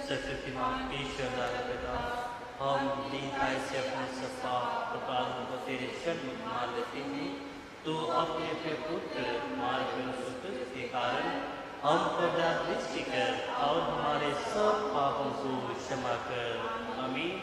शक्तिमान ईश्वर दादा पिता, हम दीनताई से अपने सब पाप अपराधों को तेरे चरण में मान लेते हैं। तो अपने पुत्र मार्ग के कारण हम पर दृष्टि कर और हमारे सब पापों को क्षमा कर। आमीन।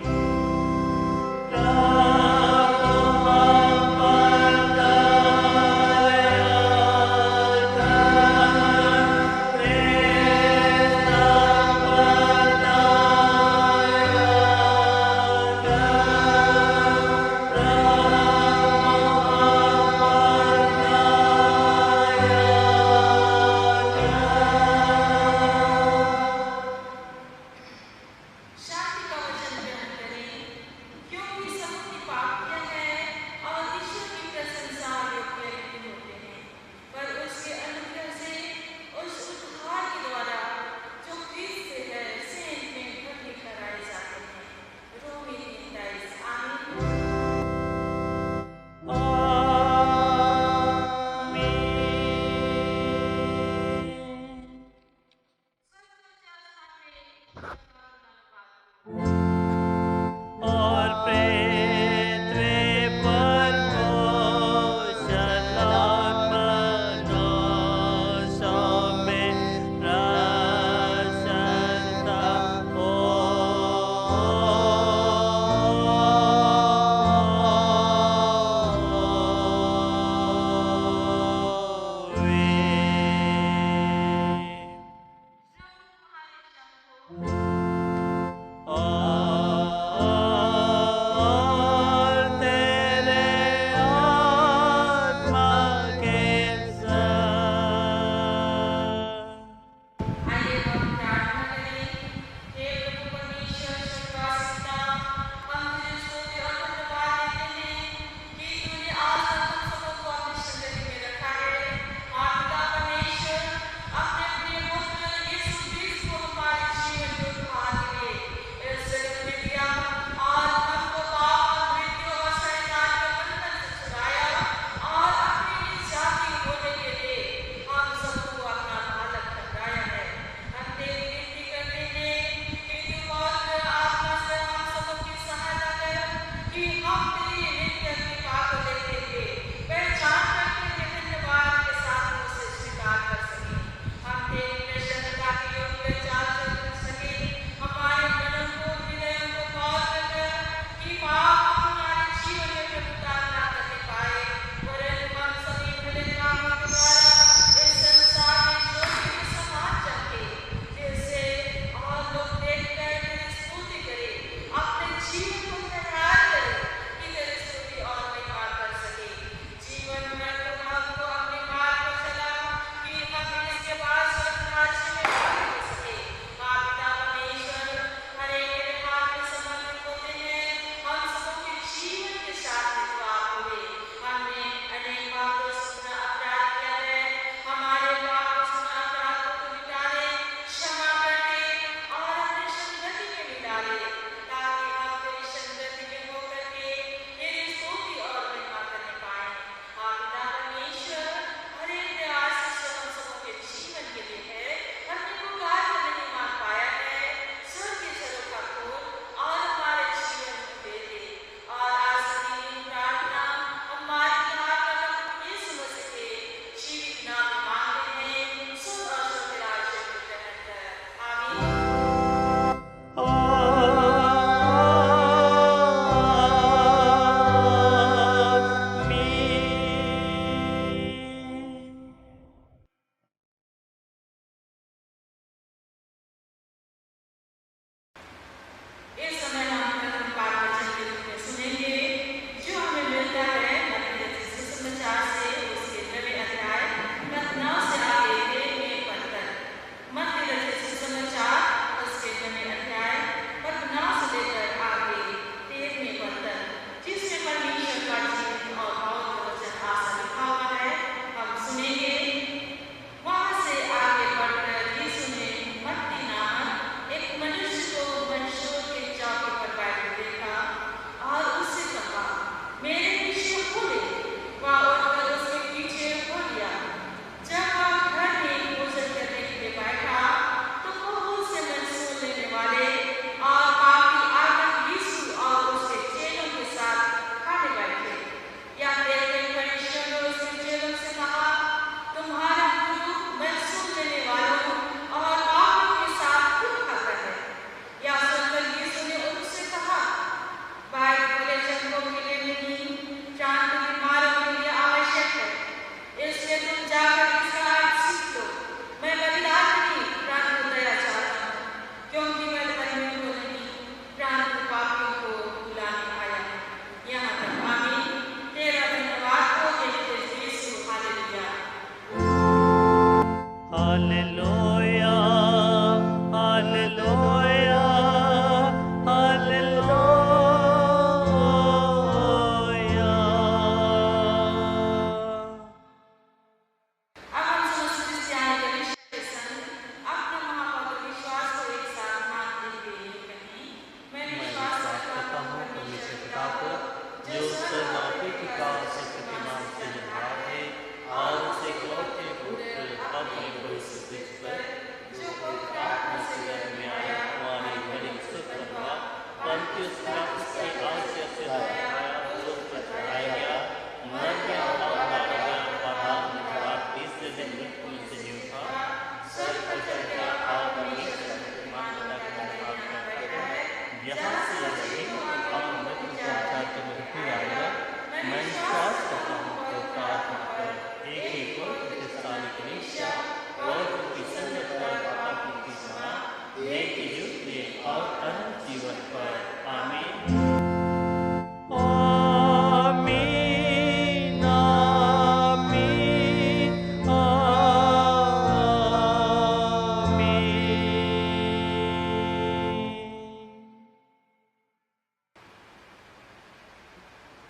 नेकी युग में और अनंत जीवन पर। आमीन। आमीन, आमीन, आमीन।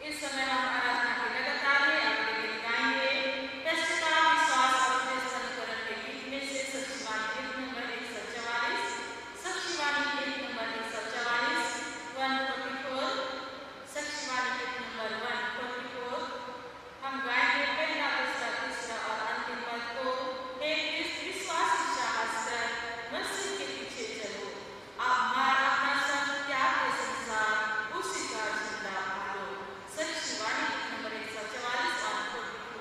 इस समय हम आराधना के लगातार में अगले गीत गाएंगे। प्रस्तुता विश्वास और अनुकरण के गीत में से सचिवानी गीत नंबर 144, सचिवानी गीत नंबर 144, 144, सचिवानी गीत नंबर 144। हम गाएंगे पहला, दूसरा, तीसरा और अंतिम पद को। एक विश्वास शास्त्र मसीह के पीछे चलो, आप मार अपना सब त्याग के संसार उसी का झंडा भालो। सचिवानी गीत नंबर 144 और 144।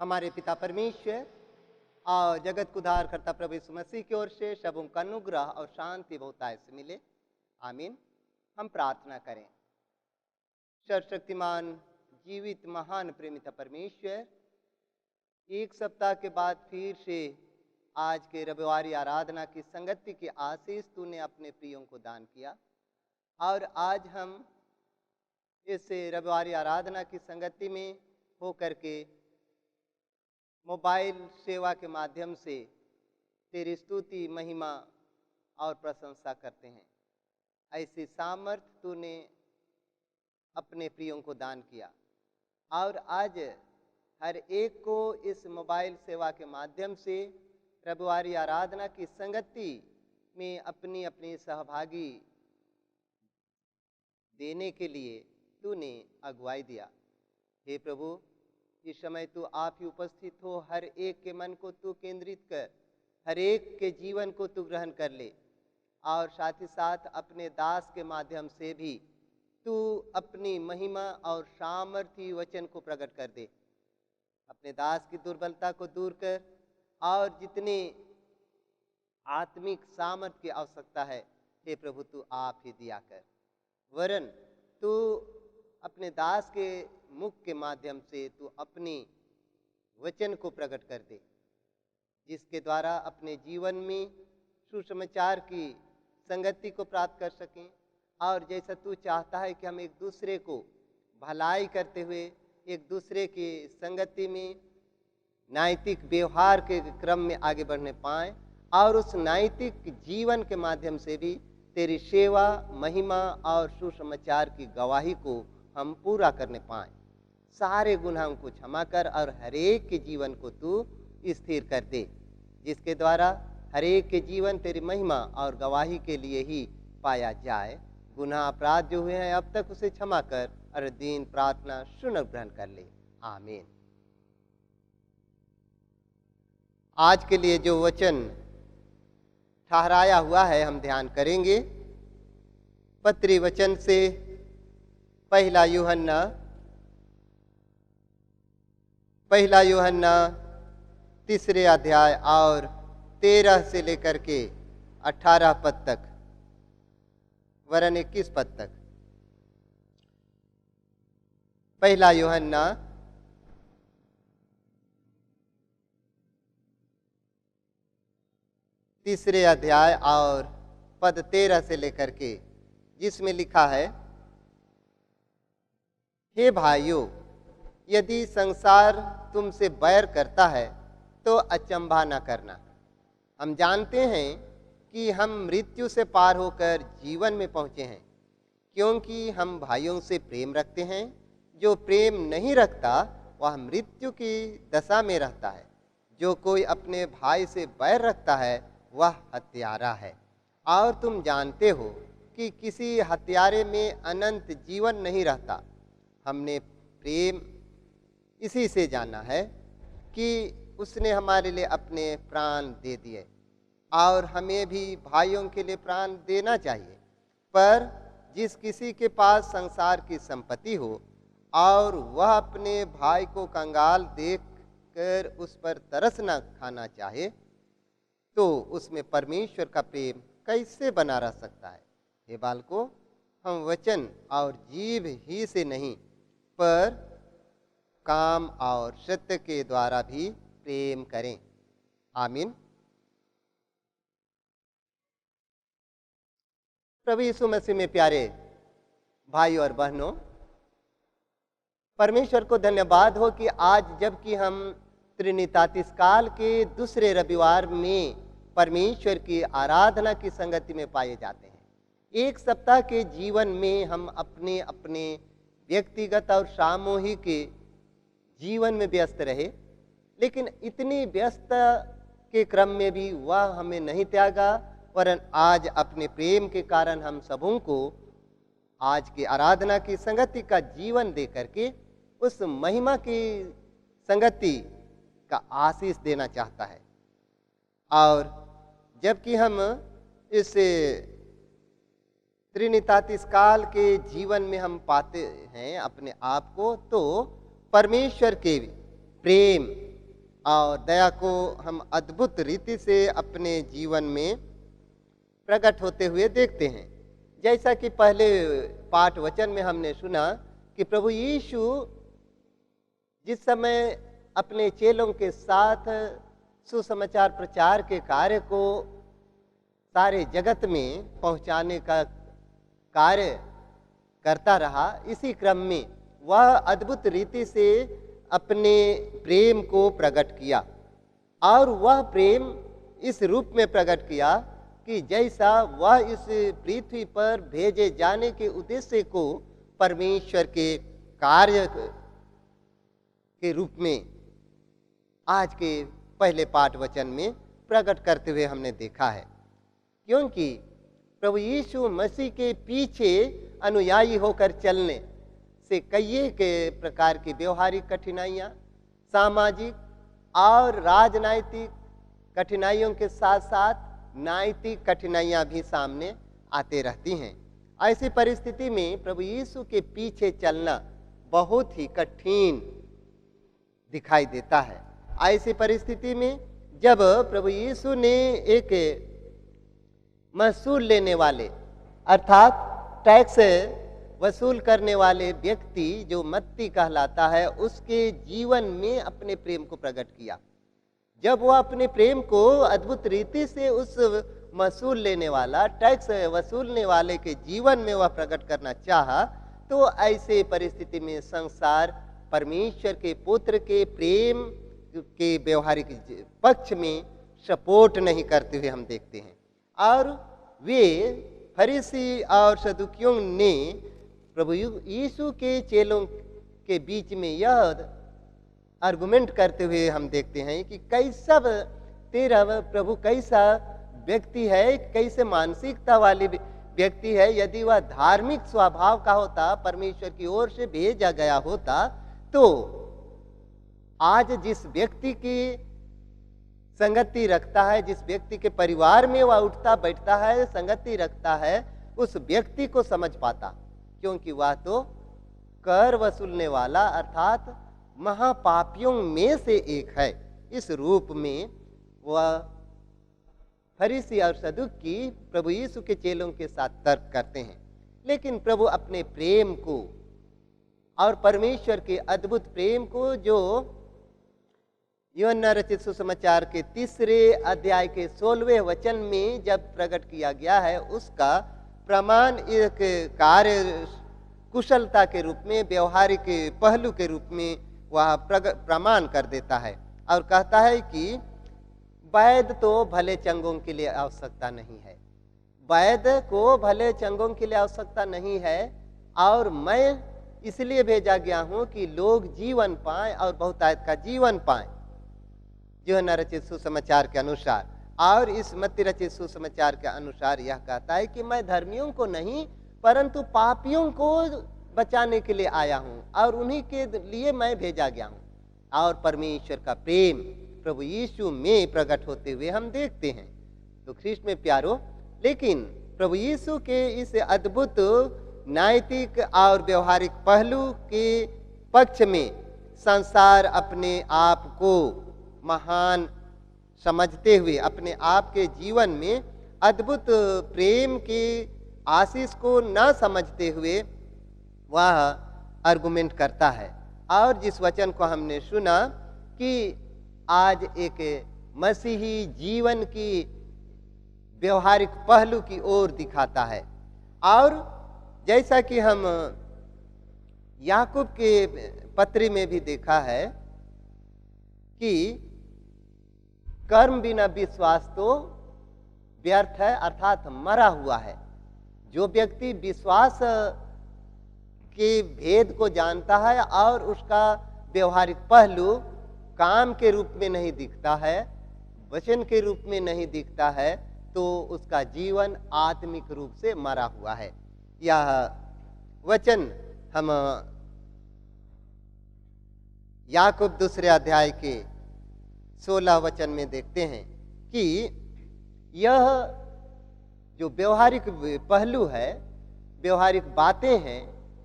हमारे पिता परमेश्वर और जगत को उद्धार करता प्रभु यीशु मसीह की ओर से सबों का अनुग्रह और शांति बहुताय से मिले। आमीन। हम प्रार्थना करें। सर्वशक्तिमान जीवित महान प्रेमिता परमेश्वर, एक सप्ताह के बाद फिर से आज के रविवारी आराधना की संगति की आशीष तूने अपने प्रियों को दान किया, और आज हम इस रविवारी आराधना की संगति में होकर के मोबाइल सेवा के माध्यम से तेरी स्तुति, महिमा और प्रशंसा करते हैं। ऐसी सामर्थ्य तूने अपने प्रियों को दान किया, और आज हर एक को इस मोबाइल सेवा के माध्यम से रविवारी आराधना की संगति में अपनी अपनी सहभागी देने के लिए तूने अगुवाई दिया। हे प्रभु, इस समय तू आप ही उपस्थित हो, हर एक के मन को तू केंद्रित कर, हर एक के जीवन को तू ग्रहण कर ले, और साथ ही साथ अपने दास के माध्यम से भी तू अपनी महिमा और सामर्थी वचन को प्रकट कर दे। अपने दास की दुर्बलता को दूर कर, और जितने आत्मिक सामर्थ्य की आवश्यकता है, हे प्रभु तू आप ही दिया कर। वरन तू अपने दास के मुख के माध्यम से तू अपनी वचन को प्रकट कर दे, जिसके द्वारा अपने जीवन में सुसमाचार की संगति को प्राप्त कर सकें, और जैसा तू चाहता है कि हम एक दूसरे को भलाई करते हुए एक दूसरे की संगति में नैतिक व्यवहार के क्रम में आगे बढ़ने पाएं, और उस नैतिक जीवन के माध्यम से भी तेरी सेवा, महिमा और सुसमाचार की गवाही को हम पूरा करने पाएं। सारे गुनाहों को क्षमा कर, और हर एक के जीवन को तू स्थिर कर दे, जिसके द्वारा हर एक के जीवन तेरी महिमा और गवाही के लिए ही पाया जाए। गुनाह अपराध जो हुए हैं अब तक उसे क्षमा कर, और दीन प्रार्थना सुन ग्रहण कर ले। आमीन। आज के लिए जो वचन ठहराया हुआ है हम ध्यान करेंगे। पत्री वचन से पहला यूहन्ना 3 अध्याय और 13 से लेकर के 18 पद तक, वरन 21 पद तक। पहला यूहन्ना 3 अध्याय और पद 13 से लेकर के, जिसमें लिखा है, हे भाइयों, यदि संसार तुमसे बैर करता है तो अचंभा न करना। हम जानते हैं कि हम मृत्यु से पार होकर जीवन में पहुँचे हैं, क्योंकि हम भाइयों से प्रेम रखते हैं। जो प्रेम नहीं रखता वह मृत्यु की दशा में रहता है। जो कोई अपने भाई से बैर रखता है वह हत्यारा है, और तुम जानते हो कि किसी हत्यारे में अनंत जीवन नहीं रहता। हमने प्रेम इसी से जाना है कि उसने हमारे लिए अपने प्राण दे दिए, और हमें भी भाइयों के लिए प्राण देना चाहिए। पर जिस किसी के पास संसार की संपत्ति हो और वह अपने भाई को कंगाल देखकर उस पर तरस न खाना चाहे, तो उसमें परमेश्वर का प्रेम कैसे बना रह सकता है। हे बालकों, हम वचन और जीव ही से नहीं, पर काम और सत्य के द्वारा भी प्रेम करें। आमीन। प्रभु यीशु मसीह में प्यारे भाई और बहनों, परमेश्वर को धन्यवाद हो कि आज जबकि हम त्रिनितातीस काल के दूसरे रविवार में परमेश्वर की आराधना की संगति में पाए जाते हैं। एक सप्ताह के जीवन में हम अपने अपने व्यक्तिगत और सामूहिक जीवन में व्यस्त रहे, लेकिन इतनी व्यस्त के क्रम में भी वह हमें नहीं त्यागा, वरन आज अपने प्रेम के कारण हम सबों को आज की आराधना की संगति का जीवन दे करके उस महिमा की संगति का आशीष देना चाहता है। और जबकि हम इस त्रिनितातीस काल के जीवन में हम पाते हैं अपने आप को, तो परमेश्वर के प्रेम और दया को हम अद्भुत रीति से अपने जीवन में प्रकट होते हुए देखते हैं। जैसा कि पहले पाठ वचन में हमने सुना कि प्रभु यीशु जिस समय अपने चेलों के साथ सुसमाचार प्रचार के कार्य को सारे जगत में पहुंचाने का कार्य करता रहा। इसी क्रम में वह अद्भुत रीति से अपने प्रेम को प्रकट किया, और वह प्रेम इस रूप में प्रकट किया कि जैसा वह इस पृथ्वी पर भेजे जाने के उद्देश्य को परमेश्वर के कार्य के रूप में आज के पहले पाठ वचन में प्रकट करते हुए हमने देखा है। क्योंकि प्रभु यीशु मसीह के पीछे अनुयायी होकर चलने से कई के प्रकार की व्यवहारिक कठिनाइयाँ, सामाजिक और राजनैतिक कठिनाइयों के साथ साथ नैतिक कठिनाइयाँ भी सामने आते रहती हैं। ऐसी परिस्थिति में प्रभु यीशु के पीछे चलना बहुत ही कठिन दिखाई देता है। ऐसी परिस्थिति में जब प्रभु यीशु ने एक महसूल लेने वाले अर्थात टैक्स वसूल करने वाले व्यक्ति जो मत्ती कहलाता है, उसके जीवन में अपने प्रेम को प्रकट किया। जब वह अपने प्रेम को अद्भुत रीति से उस महसूल लेने वाला, टैक्स वसूलने वाले के जीवन में वह प्रकट करना चाहा, तो ऐसे परिस्थिति में संसार परमेश्वर के पुत्र के प्रेम के व्यवहारिक पक्ष में सपोर्ट नहीं करते हुए हम देखते हैं। और वे फरीसी और सदुकियों ने प्रभु यीशु के चेलों के बीच में यह आर्गुमेंट करते हुए हम देखते हैं कि कैसा तेरा प्रभु कैसा व्यक्ति है, कैसे मानसिकता वाली व्यक्ति है। यदि वह धार्मिक स्वभाव का होता, परमेश्वर की ओर से भेजा गया होता, तो आज जिस व्यक्ति की संगति रखता है, जिस व्यक्ति के परिवार में वह उठता बैठता है, संगति रखता है, उस व्यक्ति को समझ पाता। क्योंकि वह तो कर वसूलने वाला अर्थात महापापियों में से एक है। इस रूप में वह फरीसी और सदुकी प्रभु यीशु के चेलों के साथ तर्क करते हैं। लेकिन प्रभु अपने प्रेम को और परमेश्वर के अद्भुत प्रेम को, जो यूहन्ना रचित सुसमाचार के 3 अध्याय के 16वें वचन में जब प्रकट किया गया है, उसका प्रमाण एक कार्य कुशलता के रूप में, व्यवहारिक पहलू के रूप में वह प्रमाण कर देता है और कहता है कि वैद्य तो भले चंगों के लिए आवश्यकता नहीं है, वैद्य को भले चंगों के लिए आवश्यकता नहीं है, और मैं इसलिए भेजा गया हूं कि लोग जीवन पाएं और बहुतायत का जीवन पाएं, यूहन्ना रचित सुसमाचार के अनुसार। और इस मत्ती रचित सुसमाचार के अनुसार यह कहता है कि मैं धर्मियों को नहीं परंतु पापियों को बचाने के लिए आया हूं, और उन्हीं के लिए मैं भेजा गया हूं। और परमेश्वर का प्रेम प्रभु यीशु में प्रकट होते हुए हम देखते हैं। तो ख्रीष्ट में प्यारो, लेकिन प्रभु यीशु के इस अद्भुत नैतिक और व्यवहारिक पहलू के पक्ष में संसार अपने आप को महान समझते हुए, अपने आप के जीवन में अद्भुत प्रेम के आशीष को न समझते हुए वह आर्गुमेंट करता है। और जिस वचन को हमने सुना कि आज एक मसीही जीवन की व्यवहारिक पहलू की ओर दिखाता है। और जैसा कि हम याकूब के पत्री में भी देखा है कि कर्म बिना विश्वास तो व्यर्थ है, अर्थात मरा हुआ है। जो व्यक्ति विश्वास के भेद को जानता है और उसका व्यवहारिक पहलू काम के रूप में नहीं दिखता है, वचन के रूप में नहीं दिखता है, तो उसका जीवन आत्मिक रूप से मरा हुआ है। यह वचन हम याकूब 2 अध्याय के 16 वचन में देखते हैं कि यह जो व्यवहारिक पहलू है, व्यवहारिक बातें हैं,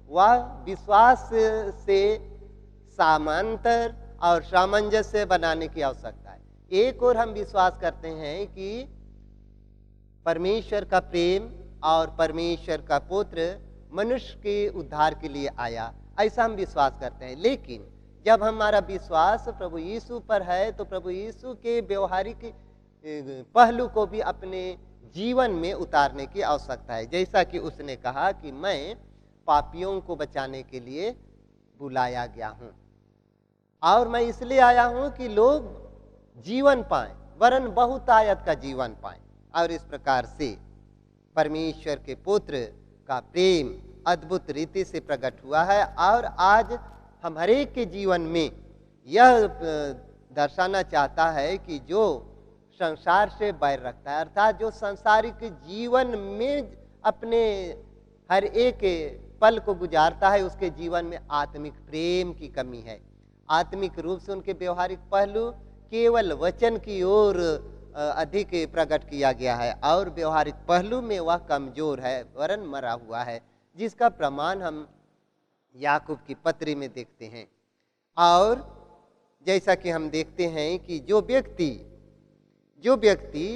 वह विश्वास से समांतर और सामंजस्य बनाने की आवश्यकता है। एक और हम विश्वास करते हैं कि परमेश्वर का प्रेम और परमेश्वर का पुत्र मनुष्य के उद्धार के लिए आया, ऐसा हम विश्वास करते हैं। लेकिन जब हमारा विश्वास प्रभु यीशु पर है तो प्रभु यीशु के व्यवहारिक पहलू को भी अपने जीवन में उतारने की आवश्यकता है। जैसा कि उसने कहा कि मैं पापियों को बचाने के लिए बुलाया गया हूँ और मैं इसलिए आया हूँ कि लोग जीवन पाएं, वरन बहुतायत का जीवन पाएं। और इस प्रकार से परमेश्वर के पुत्र का प्रेम अद्भुत रीति से प्रकट हुआ है और आज हम हरेक के जीवन में यह दर्शाना चाहता है कि जो संसार से बैर रखता है, अर्थात जो सांसारिक जीवन में अपने हर एक पल को गुजारता है, उसके जीवन में आत्मिक प्रेम की कमी है। आत्मिक रूप से उनके व्यवहारिक पहलू केवल वचन की ओर अधिक प्रकट किया गया है और व्यवहारिक पहलू में वह कमजोर है, वरन मरा हुआ है, जिसका प्रमाण हम याकूब की पत्री में देखते हैं। और जैसा कि हम देखते हैं कि जो व्यक्ति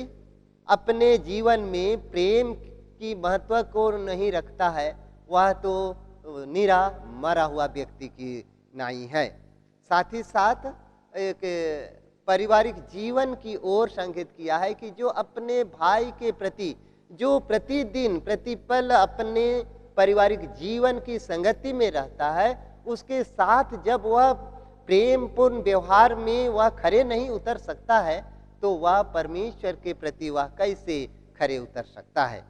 अपने जीवन में प्रेम की महत्व को नहीं रखता है, वह तो निरा मरा हुआ व्यक्ति की नाई है। साथ ही साथ एक पारिवारिक जीवन की ओर संकेत किया है कि जो अपने भाई के प्रति जो प्रतिदिन प्रतिपल अपने पारिवारिक जीवन की संगति में रहता है, उसके साथ जब वह प्रेमपूर्ण व्यवहार में वह खरे नहीं उतर सकता है, तो वह परमेश्वर के प्रति वह कैसे खरे उतर सकता है।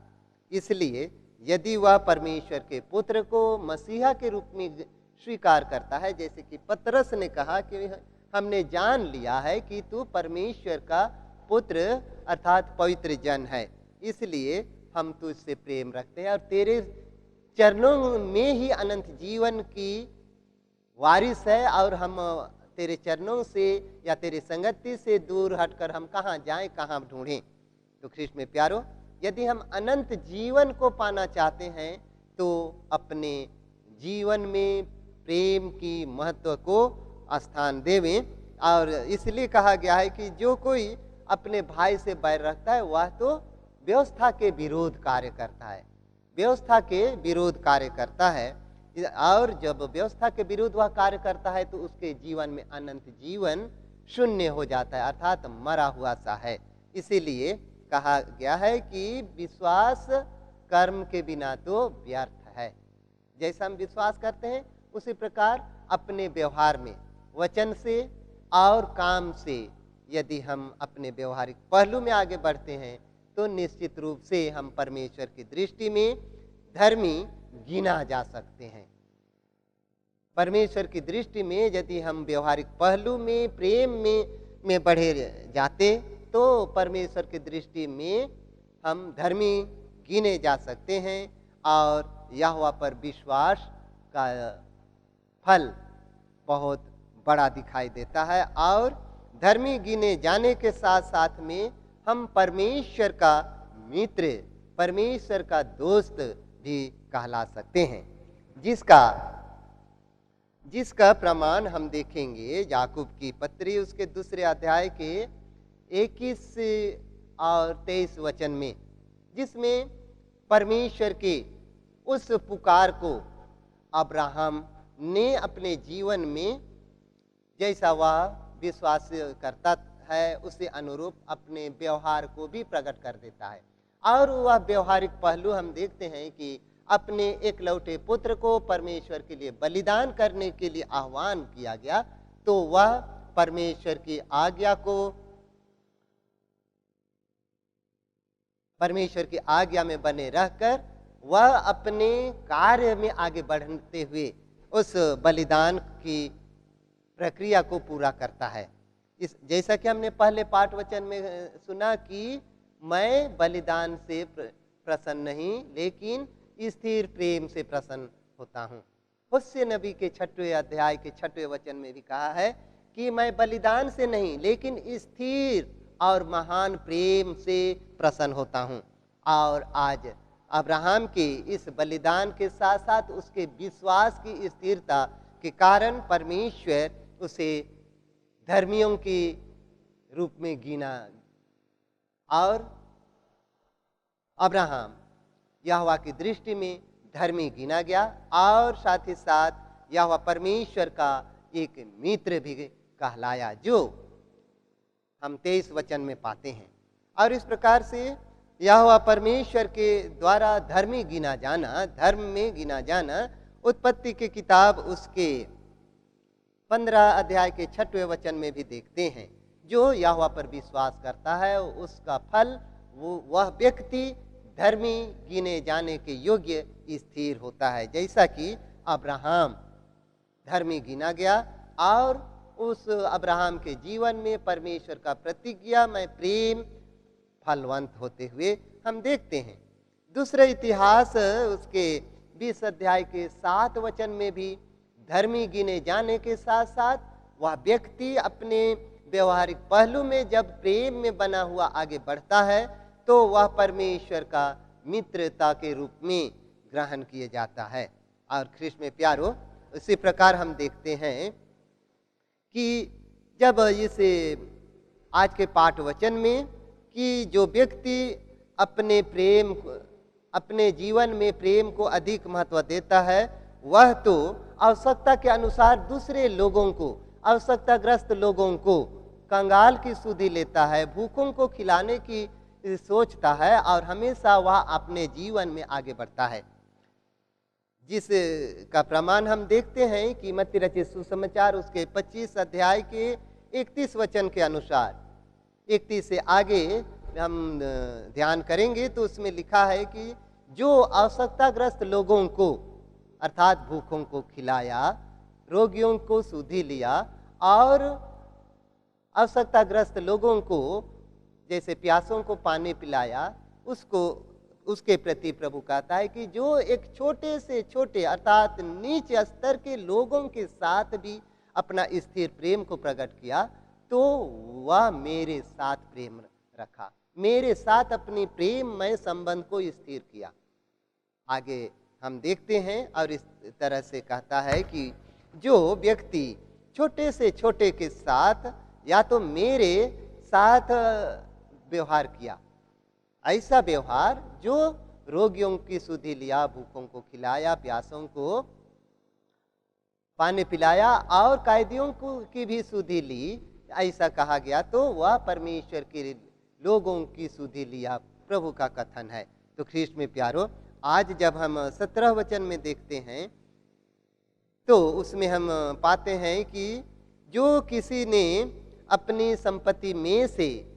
इसलिए यदि वह परमेश्वर के पुत्र को मसीहा के रूप में स्वीकार करता है, जैसे कि पतरस ने कहा कि हमने जान लिया है कि तू परमेश्वर का पुत्र अर्थात पवित्र जन है, इसलिए हम तुझसे प्रेम रखते हैं और तेरे चरणों में ही अनंत जीवन की वारिस है, और हम तेरे चरणों से या तेरे संगति से दूर हटकर हम कहाँ जाएं, कहाँ ढूंढें। तो ख्रिस्त में प्यारो, यदि हम अनंत जीवन को पाना चाहते हैं तो अपने जीवन में प्रेम की महत्व को स्थान देवें। और इसलिए कहा गया है कि जो कोई अपने भाई से बैर रखता है वह तो व्यवस्था के विरोध कार्य करता है, व्यवस्था के विरोध कार्य करता है। और जब व्यवस्था के विरुद्ध वह कार्य करता है तो उसके जीवन में अनंत जीवन शून्य हो जाता है, अर्थात मरा हुआ सा है। इसीलिए कहा गया है कि विश्वास कर्म के बिना तो व्यर्थ है। जैसा हम विश्वास करते हैं उसी प्रकार अपने व्यवहार में वचन से और काम से यदि हम अपने व्यवहारिक पहलू में आगे बढ़ते हैं तो निश्चित रूप से हम परमेश्वर की दृष्टि में धर्मी गिना जा सकते हैं। परमेश्वर की दृष्टि में यदि हम व्यवहारिक पहलू में प्रेम में बढ़े जाते तो परमेश्वर की दृष्टि में हम धर्मी गिने जा सकते हैं और यहोवा पर विश्वास का फल बहुत बड़ा दिखाई देता है। और धर्मी गिने जाने के साथ साथ में हम परमेश्वर का मित्र, परमेश्वर का दोस्त भी कहला सकते हैं, जिसका प्रमाण हम देखेंगे याकूब की पत्री उसके दूसरे अध्याय के 21 और 23 वचन में, जिसमें परमेश्वर के उस पुकार को अब्राहम ने अपने जीवन में जैसा वह विश्वास करता है उसी अनुरूप अपने व्यवहार को भी प्रकट कर देता है। और वह व्यवहारिक पहलू हम देखते हैं कि अपने एकलौते पुत्र को परमेश्वर के लिए बलिदान करने के लिए आह्वान किया गया, तो वह परमेश्वर की आज्ञा को परमेश्वर की आज्ञा में बने रहकर वह अपने कार्य में आगे बढ़ते हुए उस बलिदान की प्रक्रिया को पूरा करता है। इस जैसा कि हमने पहले पाठ वचन में सुना कि मैं बलिदान से प्रसन्न नहीं लेकिन स्थिर प्रेम से प्रसन्न होता हूँ। होशे नबी के 6वें अध्याय के 6वें वचन में भी कहा है कि मैं बलिदान से नहीं लेकिन स्थिर और महान प्रेम से प्रसन्न होता हूँ। और आज अब्राहम के इस बलिदान के साथ साथ उसके विश्वास की स्थिरता के कारण परमेश्वर उसे धर्मियों के रूप में गिना और अब्राहम यहोवा की दृष्टि में धर्मी गिना गया और साथ ही साथ यहोवा परमेश्वर का एक मित्र भी कहलाया, जो हम 23 वचन में पाते हैं। और इस प्रकार से यहोवा परमेश्वर के द्वारा धर्मी गिना जाना, धर्म में गिना जाना, उत्पत्ति की किताब उसके 15 अध्याय के 6वें वचन में भी देखते हैं। जो यहोवा पर विश्वास करता है उसका फल, वह व्यक्ति धर्मी गिने जाने के योग्य स्थिर होता है। जैसा कि अब्राहम धर्मी गिना गया और उस अब्राहम के जीवन में परमेश्वर का प्रतिज्ञा में प्रेम फलवंत होते हुए हम देखते हैं। दूसरे इतिहास उसके 20 अध्याय के 7 वचन में भी धर्मी गिने जाने के साथ साथ वह व्यक्ति अपने व्यवहारिक पहलू में जब प्रेम में बना हुआ आगे बढ़ता है तो वह परमेश्वर का मित्रता के रूप में ग्रहण किया जाता है। और ख्रीष्ट में प्यारो, इसी प्रकार हम देखते हैं कि जब इसे आज के पाठ वचन में कि जो व्यक्ति अपने जीवन में प्रेम को अधिक महत्व देता है, वह तो आवश्यकता के अनुसार दूसरे लोगों को, आवश्यकताग्रस्त लोगों को कंगाल की सुधि लेता है, भूखों को खिलाने की सोचता है और हमेशा वह अपने जीवन में आगे बढ़ता है। जिस का प्रमाण हम देखते हैं कि मत्ती रचित सुसमाचार उसके 25 अध्याय के 31 वचन के अनुसार, 31 से आगे हम ध्यान करेंगे तो उसमें लिखा है कि जो आवश्यकताग्रस्त लोगों को अर्थात भूखों को खिलाया, रोगियों को सुधि लिया और आवश्यकताग्रस्त लोगों को जैसे प्यासों को पानी पिलाया, उसके प्रति प्रभु कहता है कि जो एक छोटे से छोटे अर्थात नीच स्तर के लोगों के साथ भी अपना स्थिर प्रेम को प्रकट किया तो वह मेरे साथ प्रेम रखा, मेरे साथ अपनी प्रेममय संबंध को स्थिर किया। आगे हम देखते हैं और इस तरह से कहता है कि जो व्यक्ति छोटे से छोटे के साथ या तो मेरे साथ व्यवहार किया, ऐसा व्यवहार जो रोगियों की सुधि लिया, भूखों को खिलाया, प्यासों को पानी पिलाया और कैदियों की भी सुधि ली, ऐसा कहा गया तो वह परमेश्वर के लोगों की सुधि लिया, प्रभु का कथन है। तो ख्रीष्ट में प्यारो, आज जब हम 17 वचन में देखते हैं तो उसमें हम पाते हैं कि जो किसी ने अपनी संपत्ति में से,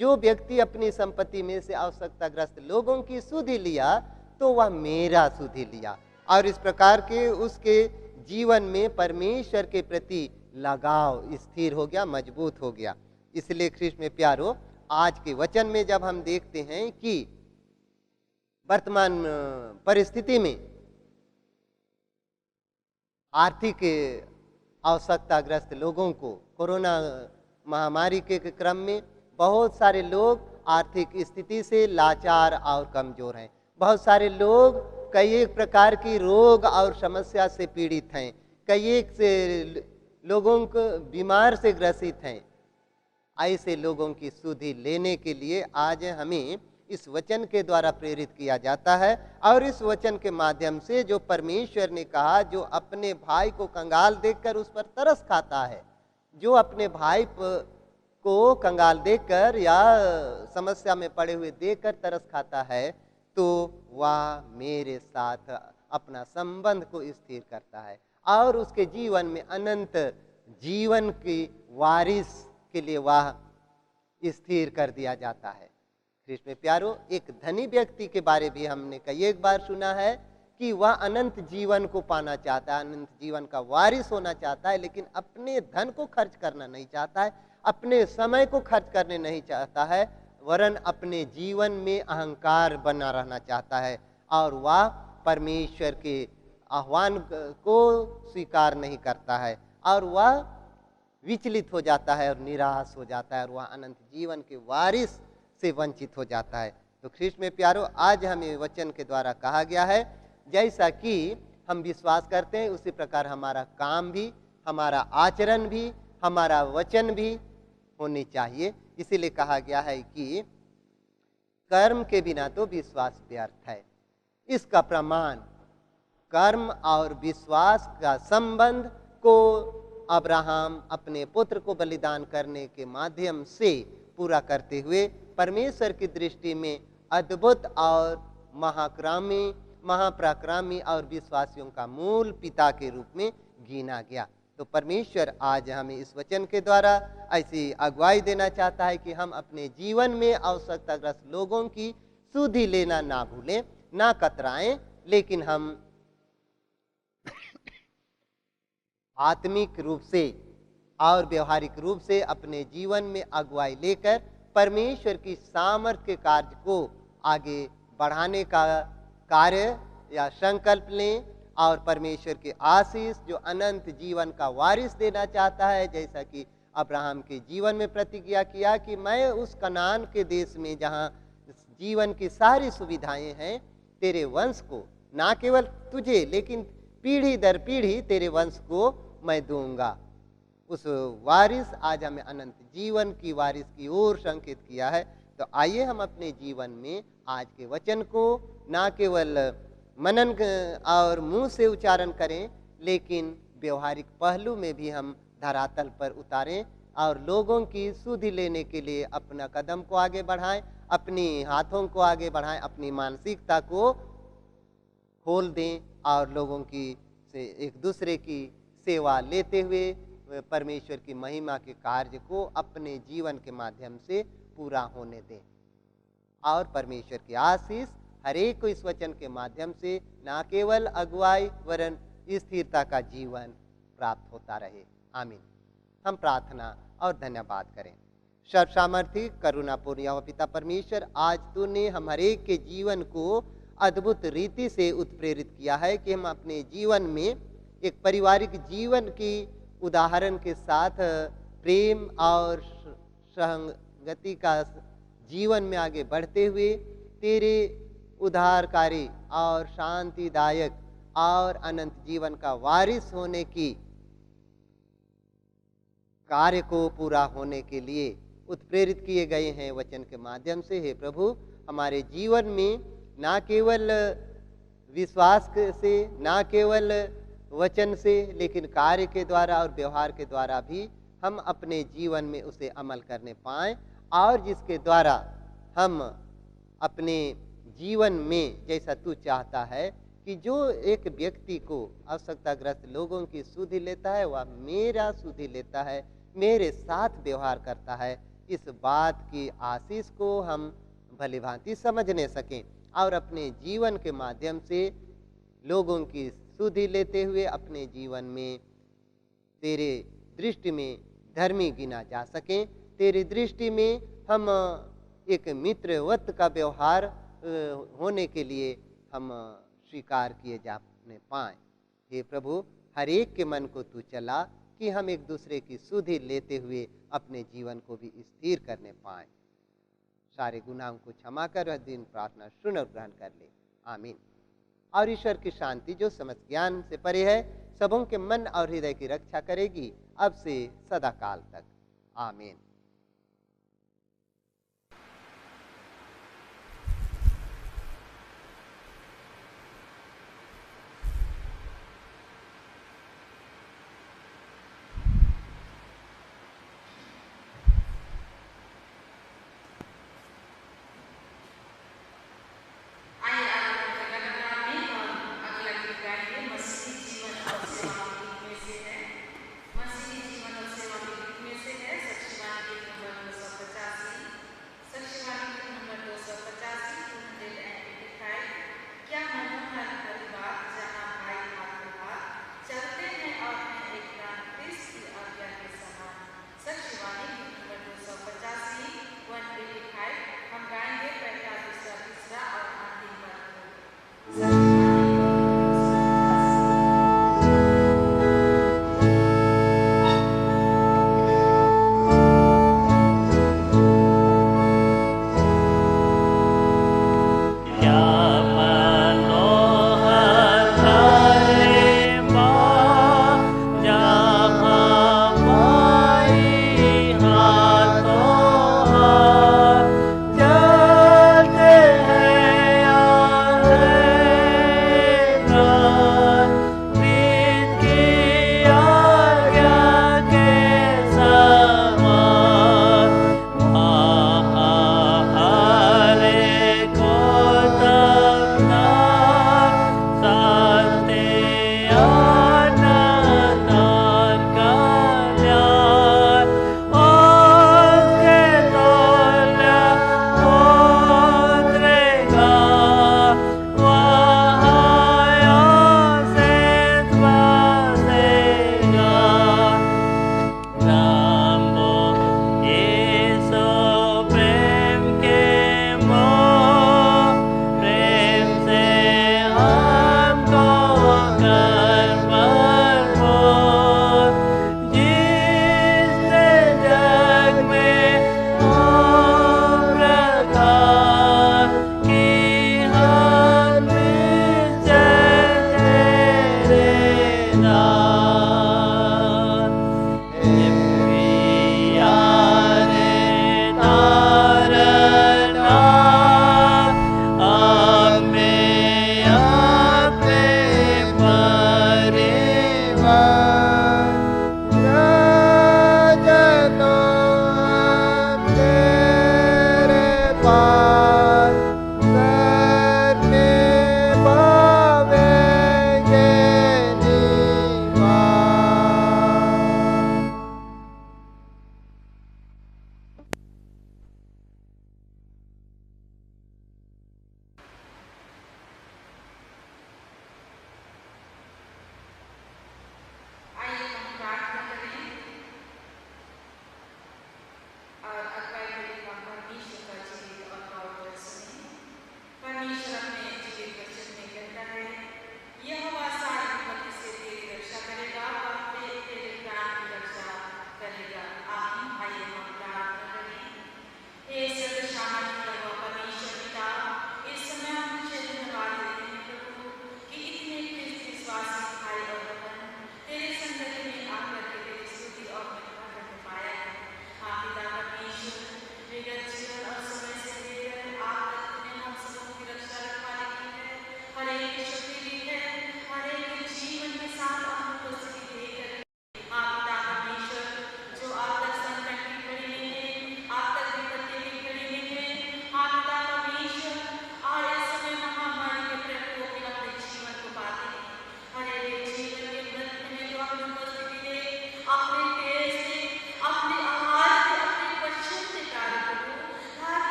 जो व्यक्ति अपनी संपत्ति में से आवश्यकताग्रस्त लोगों की सुधि लिया तो वह मेरा सुधि लिया और इस प्रकार के उसके जीवन में परमेश्वर के प्रति लगाव स्थिर हो गया, मजबूत हो गया। इसलिए ख्रीष्ट में प्यारो, आज के वचन में जब हम देखते हैं कि वर्तमान परिस्थिति में आर्थिक आवश्यकताग्रस्त लोगों को कोरोना महामारी के क्रम में बहुत सारे लोग आर्थिक स्थिति से लाचार और कमजोर हैं, बहुत सारे लोग कई एक प्रकार की रोग और समस्या से पीड़ित हैं, कई एक से लोगों को बीमार से ग्रसित हैं। ऐसे लोगों की सुधि लेने के लिए आज हमें इस वचन के द्वारा प्रेरित किया जाता है और इस वचन के माध्यम से जो परमेश्वर ने कहा, जो अपने भाई को कंगाल देखकर उस पर तरस खाता है, जो अपने भाई को कंगाल देखकर या समस्या में पड़े हुए देखकर तरस खाता है, तो वह मेरे साथ अपना संबंध को स्थिर करता है और उसके जीवन में अनंत जीवन की वारिस के लिए वह स्थिर कर दिया जाता है। ख्रीष्ट में प्यारो, एक धनी व्यक्ति के बारे भी हमने कई एक बार सुना है कि वह अनंत जीवन को पाना चाहता है, अनंत जीवन का वारिस होना चाहता है, लेकिन अपने धन को खर्च करना नहीं चाहता है, अपने समय को खर्च करने नहीं चाहता है, वरन अपने जीवन में अहंकार बना रहना चाहता है और वह परमेश्वर के आह्वान को स्वीकार नहीं करता है और वह विचलित हो जाता है और निराश हो जाता है और वह अनंत जीवन के वारिस से वंचित हो जाता है। तो ख्रीष्ट में प्यारो, आज हमें वचन के द्वारा कहा गया है जैसा कि हम विश्वास करते हैं उसी प्रकार हमारा काम भी, हमारा आचरण भी, हमारा वचन भी होने चाहिए। इसीलिए कहा गया है कि कर्म के बिना तो विश्वास व्यर्थ है। इसका प्रमाण कर्म और विश्वास का संबंध को अब्राहम अपने पुत्र को बलिदान करने के माध्यम से पूरा करते हुए परमेश्वर की दृष्टि में अद्भुत और महापराक्रमी और विश्वासियों का मूल पिता के रूप में गिना गया। तो परमेश्वर आज हमें इस वचन के द्वारा ऐसी अगुवाई देना चाहता है कि हम अपने जीवन में आवश्यकताग्रस्त लोगों की सुधि लेना ना भूलें, ना कतराएं, लेकिन हम आत्मिक रूप से और व्यवहारिक रूप से अपने जीवन में अगुवाई लेकर परमेश्वर की सामर्थ्य के कार्य को आगे बढ़ाने का कार्य या संकल्प लें और परमेश्वर के आशीष जो अनंत जीवन का वारिस देना चाहता है, जैसा कि अब्राहम के जीवन में प्रतिज्ञा किया कि मैं उस कनान के देश में जहाँ जीवन की सारी सुविधाएं हैं, तेरे वंश को, ना केवल तुझे लेकिन पीढ़ी दर पीढ़ी तेरे वंश को मैं दूंगा। उस वारिस, आज हमें अनंत जीवन की वारिस की ओर संकेत किया है। तो आइए हम अपने जीवन में आज के वचन को ना केवल मनन और मुंह से उच्चारण करें, लेकिन व्यवहारिक पहलू में भी हम धरातल पर उतारें और लोगों की सुधि लेने के लिए अपना कदम को आगे बढ़ाएं, अपनी हाथों को आगे बढ़ाएं, अपनी मानसिकता को खोल दें और लोगों की से एक दूसरे की सेवा लेते हुए परमेश्वर की महिमा के कार्य को अपने जीवन के माध्यम से पूरा होने दें। और परमेश्वर की आशीष हर एक को इस वचन के माध्यम से ना केवल अगुवाई वरन स्थिरता का जीवन प्राप्त होता रहे। आमीन। हम प्रार्थना और धन्यवाद करें। सर्वसामर्थी करुणापूर्ण यहोवा पिता परमेश्वर, आज तूने हम हर एक के जीवन को अद्भुत रीति से उत्प्रेरित किया है कि हम अपने जीवन में एक पारिवारिक जीवन की उदाहरण के साथ प्रेम और सहंगति का जीवन में आगे बढ़ते हुए तेरे उद्धारकारी और शांतिदायक और अनंत जीवन का वारिस होने की कार्य को पूरा होने के लिए उत्प्रेरित किए गए हैं वचन के माध्यम से। हे प्रभु, हमारे जीवन में ना केवल विश्वास से, ना केवल वचन से, लेकिन कार्य के द्वारा और व्यवहार के द्वारा भी हम अपने जीवन में उसे अमल करने पाएं और जिसके द्वारा हम अपने जीवन में जैसा तू चाहता है कि जो एक व्यक्ति को आवश्यकताग्रस्त लोगों की सुधि लेता है वह मेरा सुधि लेता है, मेरे साथ व्यवहार करता है, इस बात की आशीष को हम भली भांति समझने सकें और अपने जीवन के माध्यम से लोगों की सुधि लेते हुए अपने जीवन में तेरे दृष्टि में धर्मी गिना जा सकें, तेरी दृष्टि में हम एक मित्रवत का व्यवहार होने के लिए हम स्वीकार किए जाने पाएँ। हे प्रभु, हर एक के मन को तू चला कि हम एक दूसरे की सुधि लेते हुए अपने जीवन को भी स्थिर करने पाएँ। सारे गुनाहों को क्षमा कर वह दिन प्रार्थना सुन और ग्रहण कर ले। आमीन। और ईश्वर की शांति जो समस्त ज्ञान से परे है, सबों के मन और हृदय की रक्षा करेगी अब से सदा काल तक। आमीन। आते परिवार राजनों तेरे पास करने पावेंगे निवास।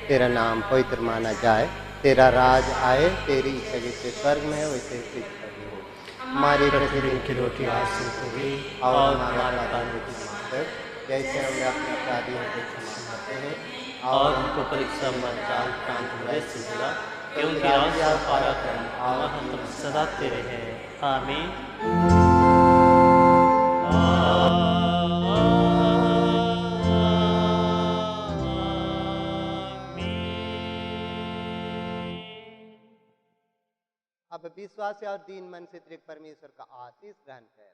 तेरा नाम पवित्र माना जाए, तेरा राज आए, तेरी इच्छा जैसे स्वर्ग में है वैसे पृथ्वी पर भी हो। हमारी प्रतिदिन की रोटी आज हमको दे और हमारे अपराधों की क्षमा कर, जैसे हम अपने अपराधियों को क्षमा करते हैं, और हमको परीक्षा मत डाल, परंतु बुरे से बचा, क्योंकि राज्य और पराक्रम और महत्व सदा तेरे हैं। आमीन। अब विश्वास और दीन मन से तेरे परमेश्वर का आशीष ग्रहण कर।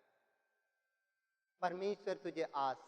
परमेश्वर तुझे आशीष